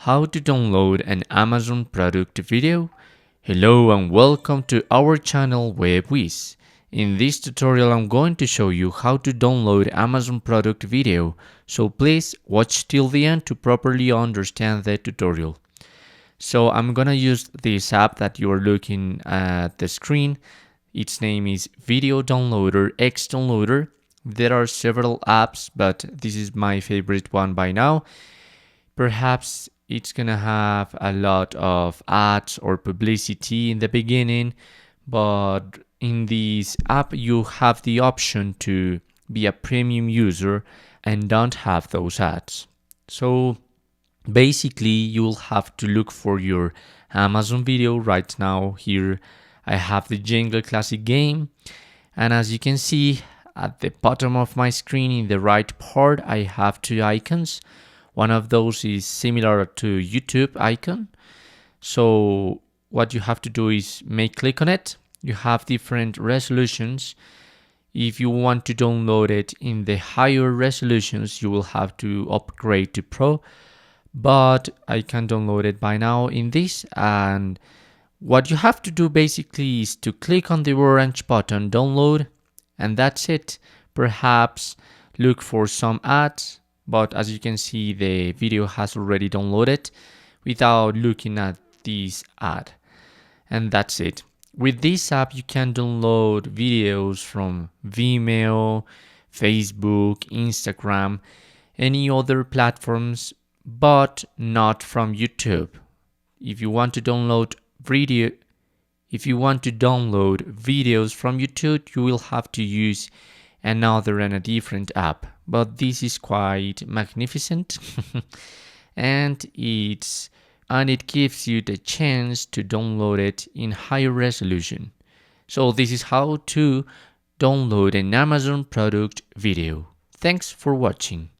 How to download an Amazon product video? Hello and welcome to our channel Whizz. In this tutorial I'm going to show you how to download Amazon product video, so please watch till the end to properly understand the tutorial. So I'm gonna use this app that you are looking at the screen. Its name is Video Downloader X Downloader. There are several apps, but this is my favorite one by now. Perhaps it's gonna have a lot of ads or publicity in the beginning, but in this app you have the option to be a premium user and don't have those ads. So basically you'll have to look for your Amazon video. Right now here I have the Jenga Classic game, and as you can see at the bottom of my screen in the right part I have two icons. One of those is similar to YouTube icon. So what you have to do is click on it. You have different resolutions. If you want to download it in the higher resolutions, you will have to upgrade to Pro. But I can download it by now in this. And what you have to do basically is to click on the orange button, download, and that's it. Perhaps look for some ads. But as you can see, the video has already downloaded without looking at this ad. And that's it. With this app, you can download videos from Vimeo, Facebook, Instagram, any other platforms, but not from YouTube. If you want to download videos from YouTube, you will have to use another and a different app, but this is quite magnificent and it gives you the chance to download it in higher resolution. So this is how to download an Amazon product video. Thanks for watching.